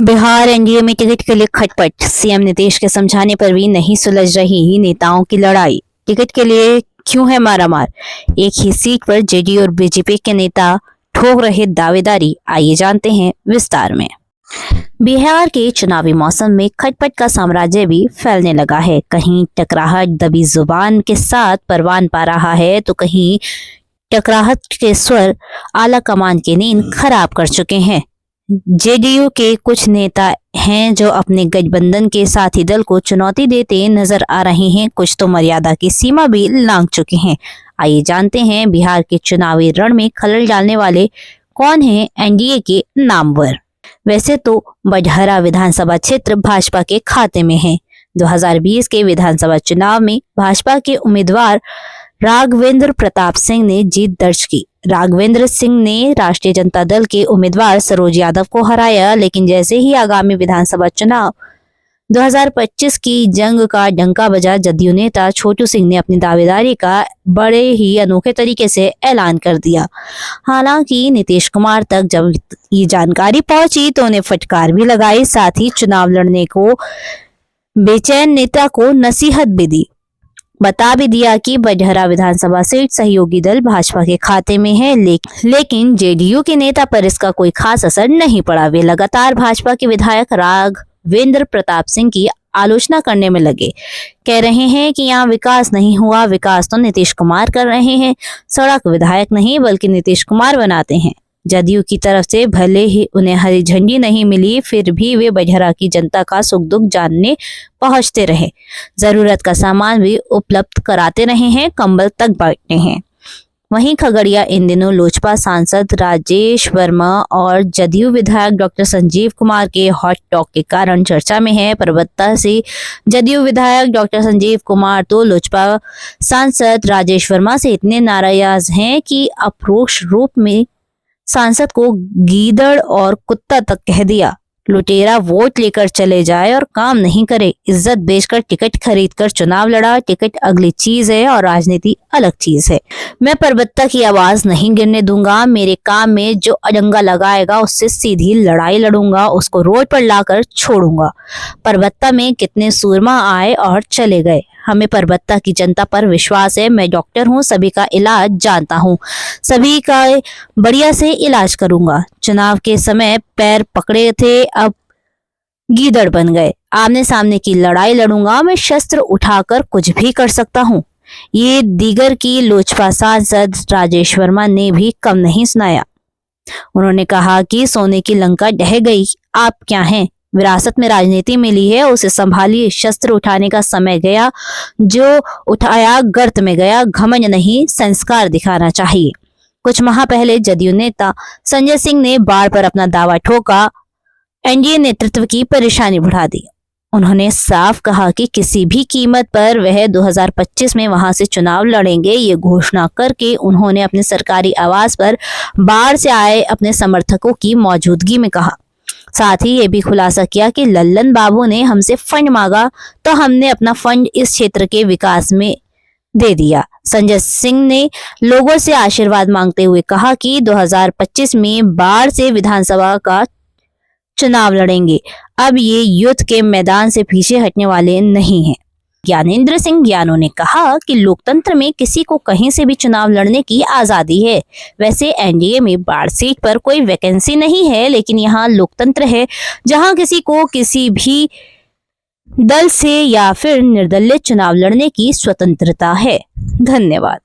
Bihar NDA में ticket के लिए खटपट, सीएम नीतीश के समझाने पर भी नहीं सुलझ रही नेताओं की लड़ाई। टिकट के लिए क्यों है मारामार? एक ही सीट पर जेडीयू और बीजेपी के नेता ठोक रहे दावेदारी, आइए जानते हैं विस्तार में। बिहार के चुनावी मौसम में खटपट का साम्राज्य भी फैलने लगा है। कहीं टकराहट दबी जुबान के साथ परवान पा रहा है, तो कहीं टकराहट के स्वर आला कमान की नींद खराब कर चुके हैं। जेडीयू के कुछ नेता हैं जो अपने गठबंधन के साथी दल को चुनौती देते नजर आ रहे हैं, कुछ तो मर्यादा की सीमा भी लांघ चुके हैं। आइए जानते हैं बिहार के चुनावी रण में खलल डालने वाले कौन हैं एनडीए के नामवर। वैसे तो बडहरा विधानसभा क्षेत्र भाजपा के खाते में है। 2020 के विधानसभा चुनाव में भाजपा के उम्मीदवार राघवेंद्र प्रताप सिंह ने जीत दर्ज की। राघवेंद्र सिंह ने राष्ट्रीय जनता दल के उम्मीदवार सरोज यादव को हराया, लेकिन जैसे ही आगामी विधानसभा चुनाव 2025 की जंग का डंका बजा, जदयू नेता छोटू सिंह ने अपनी दावेदारी का बड़े ही अनोखे तरीके से ऐलान कर दिया। हालांकि नीतीश कुमार तक जब ये जानकारी पहुंची तो उन्हें फटकार भी लगाई, साथ ही चुनाव लड़ने को बेचैन नेता को नसीहत भी दी। बता भी दिया कि बडहरा विधानसभा सीट सहयोगी दल भाजपा के खाते में है, लेकिन जेडीयू के नेता पर इसका कोई खास असर नहीं पड़ा। वे लगातार भाजपा के विधायक राघवेंद्र प्रताप सिंह की आलोचना करने में लगे। कह रहे हैं कि यहाँ विकास नहीं हुआ, विकास तो नीतीश कुमार कर रहे हैं, सड़क विधायक नहीं बल्कि नीतीश कुमार बनाते हैं। जदयू की तरफ से भले ही उन्हें हरी झंडी नहीं मिली, फिर भी वे बडहरा की जनता का सुख दुख जानने पहुंचते रहे। जरूरत का सामान भी उपलब्ध कराते रहे हैं, कंबल तक बांटते हैं। वहीं खगड़िया इन दिनों लोजपा सांसद राजेश वर्मा और जदयू विधायक डॉक्टर संजीव कुमार के हॉट टॉक के कारण चर्चा में है। परबत्ता से जदयू विधायक डॉक्टर संजीव कुमार तो लोजपा सांसद राजेश वर्मा से इतने नाराज हैं कि अप्रोक्ष रूप में सांसद को गीदड़ और कुत्ता तक कह दिया। लुटेरा वोट लेकर चले जाए और काम नहीं करे, इज्जत बेचकर टिकट खरीद कर चुनाव लड़ा। टिकट अगली चीज है और राजनीति अलग चीज है। मैं परबत्ता की आवाज नहीं गिरने दूंगा। मेरे काम में जो अडंगा लगाएगा उससे सीधी लड़ाई लड़ूंगा, उसको रोड पर लाकर छोड़ूंगा। परबत्ता में कितने सूरमा आए और चले गए। हमें परबत्ता की जनता पर विश्वास है। मैं डॉक्टर हूँ, सभी का इलाज जानता हूँ, सभी का बढ़िया से इलाज करूंगा। चुनाव के समय पैर पकड़े थे, अब गीदड़ बन गए। आमने सामने की लड़ाई लड़ूंगा, मैं शस्त्र उठाकर कुछ भी कर सकता हूँ। ये दीगर की लोजपा सांसद राजेश वर्मा ने भी कम नहीं सुनाया। उन्होंने कहा कि सोने की लंका ढह गई, आप क्या हैं? विरासत में राजनीति मिली है, उसे संभालिए। शस्त्र उठाने का समय गया, जो उठाया गर्त में गया। घमंड नहीं, संस्कार दिखाना चाहिए। कुछ माह पहले जदयू नेता संजय सिंह ने बाढ़ पर अपना दावा ठोका, एनडीए नेतृत्व की परेशानी बढ़ा दी। उन्होंने साफ कहा कि किसी भी कीमत पर वह 2025 में वहां से चुनाव लड़ेंगे। ये घोषणा करके उन्होंने अपने सरकारी आवास पर बाढ़ से आए अपने समर्थकों की मौजूदगी में कहा। साथ ही ये भी खुलासा किया कि लल्लन बाबू ने हमसे फंड मांगा तो हमने अपना फंड इस क्षेत्र के विकास में दे दिया। संजय सिंह ने लोगों से आशीर्वाद मांगते हुए कहा कि 2025 में बाढ़ से विधानसभा का चुनाव लड़ेंगे। अब ये युद्ध के मैदान से पीछे हटने वाले नहीं हैं। ज्ञानेंद्र सिंह ज्ञानू ने कहा कि लोकतंत्र में किसी को कहीं से भी चुनाव लड़ने की आजादी है। वैसे एनडीए में बाढ़ सीट पर कोई वैकेंसी नहीं है, लेकिन यहाँ लोकतंत्र है जहाँ किसी को किसी भी दल से या फिर निर्दलीय चुनाव लड़ने की स्वतंत्रता है। धन्यवाद।